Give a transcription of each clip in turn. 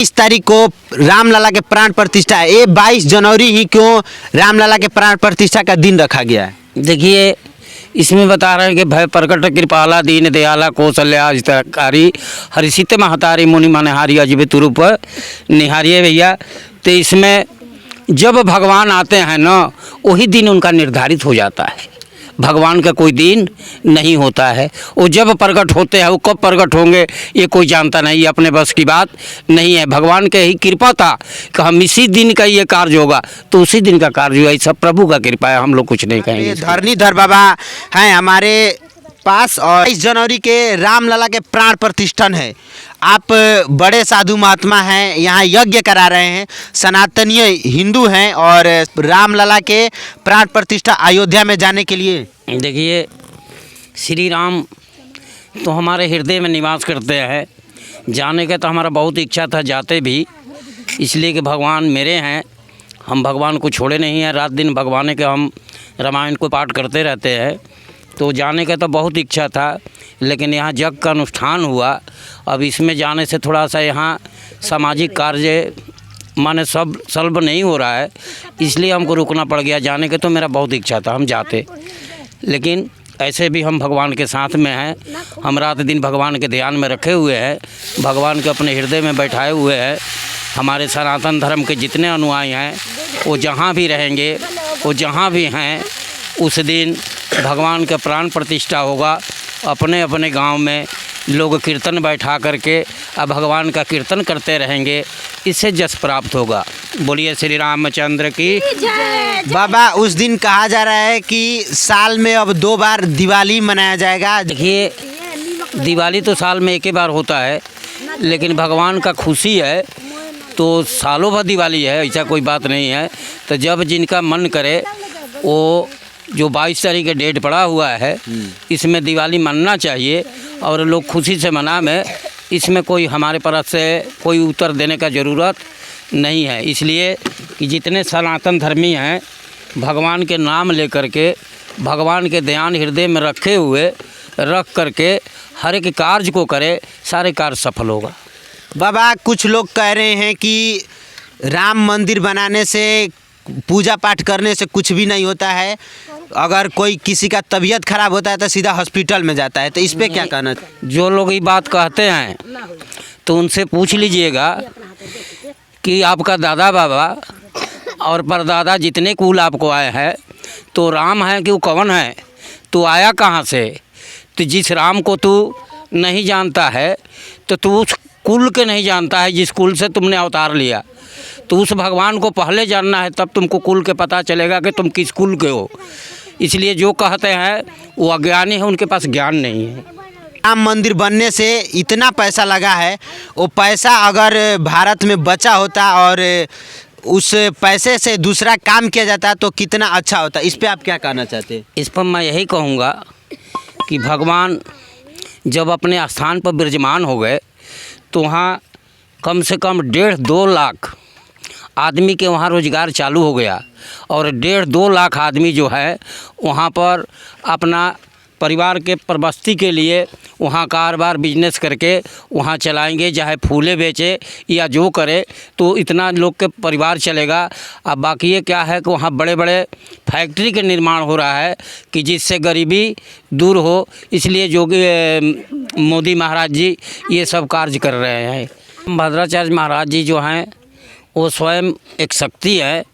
इस तारीख को रामलला के प्राण प्रतिष्ठा है। ये 22 जनवरी ही क्यों रामलला के प्राण प्रतिष्ठा का दिन रखा गया है? देखिए, इसमें बता रहे हैं कि भय प्रकट कृपाला दीन दयाला कौशल्या हितकारी हरिसित महतारी मुनि मनहारी अजब तुरूप निहारिये भैया। तो इसमें जब भगवान आते हैं ना, वही दिन उनका निर्धारित हो जाता है। भगवान का कोई दिन नहीं होता है। वो जब प्रकट होते हैं, वो कब प्रकट होंगे ये कोई जानता नहीं, अपने बस की बात नहीं है। भगवान के ही कृपा था कि हम इसी दिन का ये कार्य होगा, तो उसी दिन का कार्य हुआ। सब प्रभु का कृपा है, हम लोग कुछ नहीं कहेंगे। धरणीधर बाबा हैं हमारे पास और 22 जनवरी के रामलला के प्राण प्रतिष्ठन है। आप बड़े साधु महात्मा हैं, यहाँ यज्ञ करा रहे हैं, सनातनीय हिंदू हैं और रामलला के प्राण प्रतिष्ठा अयोध्या में जाने के लिए। देखिए, श्री राम तो हमारे हृदय में निवास करते हैं। जाने का तो हमारा बहुत इच्छा था, जाते भी, इसलिए कि भगवान मेरे हैं। हम भगवान को छोड़े नहीं हैं। रात दिन भगवान के हम रामायण को पाठ करते रहते हैं। तो जाने का तो बहुत इच्छा था, लेकिन यहाँ यज्ञ का अनुष्ठान हुआ। अब इसमें जाने से थोड़ा सा यहाँ सामाजिक कार्य माने सब सल्भ नहीं हो रहा है, इसलिए हमको रुकना पड़ गया। जाने के तो मेरा बहुत इच्छा था, हम जाते, लेकिन ऐसे भी हम भगवान के साथ में हैं। हम रात दिन भगवान के ध्यान में रखे हुए हैं, भगवान के अपने हृदय में बैठाए हुए हैं। हमारे सनातन धर्म के जितने अनुयायी हैं, वो जहाँ भी रहेंगे, वो जहाँ भी हैं, उस दिन भगवान का प्राण प्रतिष्ठा होगा। अपने अपने गांव में लोग कीर्तन बैठा करके अब भगवान का कीर्तन करते रहेंगे, इससे जस प्राप्त होगा। बोलिए श्री रामचंद्र की। बाबा, उस दिन कहा जा रहा है कि साल में अब 2 बार दिवाली मनाया जाएगा। देखिए, दिवाली तो साल में एक ही बार होता है, लेकिन भगवान का खुशी है तो सालों भर दिवाली है, ऐसा कोई बात नहीं है। तो जब जिनका मन करे, वो जो 22 तारीख का डेट पड़ा हुआ है, इसमें दिवाली मनना चाहिए और लोग खुशी से मनाएं। इसमें कोई हमारे तरफ से कोई उत्तर देने का ज़रूरत नहीं है, इसलिए कि जितने सनातन धर्मी हैं, भगवान के नाम लेकर के, भगवान के ध्यान हृदय में रखे हुए रख करके हर एक कार्य को करे, सारे कार्य सफल होगा। बाबा, कुछ लोग कह रहे हैं कि राम मंदिर बनाने से, पूजा पाठ करने से कुछ भी नहीं होता है। अगर कोई किसी का तबीयत खराब होता है तो सीधा हॉस्पिटल में जाता है, तो इस पे क्या कहना? जो लोग ये बात कहते हैं तो उनसे पूछ लीजिएगा कि आपका दादा बाबा और परदादा जितने कुल आपको आए हैं, तो राम है कि वो कौन है, तो आया कहाँ से? तो जिस राम को तू नहीं जानता है, तो तू उस कुल के नहीं जानता है जिस कुल से तुमने अवतार लिया। तो उस भगवान को पहले जानना है, तब तुमको कुल के पता चलेगा कि तुम किस कुल के हो। इसलिए जो कहते हैं वो अज्ञानी है, उनके पास ज्ञान नहीं है। राम मंदिर बनने से इतना पैसा लगा है, वो पैसा अगर भारत में बचा होता और उस पैसे से दूसरा काम किया जाता तो कितना अच्छा होता। इस पे आप क्या कहना चाहते हैं? इस पर मैं यही कहूँगा कि भगवान जब अपने स्थान पर विराजमान हो गए, तो वहाँ कम से कम 1.5-2 लाख आदमी के वहाँ रोज़गार चालू हो गया और 1.5-2 लाख आदमी जो है वहाँ पर अपना परिवार के प्रबस्ती के लिए वहाँ कारोबार बिजनेस करके वहाँ चलाएंगे, चाहे फूले बेचे या जो करे, तो इतना लोग के परिवार चलेगा। अब बाकी ये क्या है कि वहाँ बड़े बड़े फैक्ट्री के निर्माण हो रहा है कि जिससे गरीबी दूर हो, इसलिए जो मोदी महाराज जी ये सब कार्य कर रहे हैं। भद्राचार्य महाराज जी जो हैं, वो स्वयं एक शक्ति है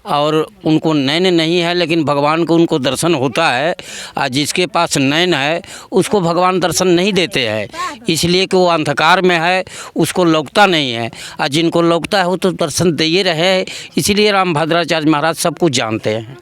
और उनको नैन नहीं है, लेकिन भगवान को उनको दर्शन होता है। और जिसके पास नैन है उसको भगवान दर्शन नहीं देते हैं, इसलिए कि वो अंधकार में है, उसको लौकता नहीं है। और जिनको लौकता है वो तो दर्शन दे ही रहे, इसलिए राम भद्राचार्य महाराज सब कुछ जानते हैं।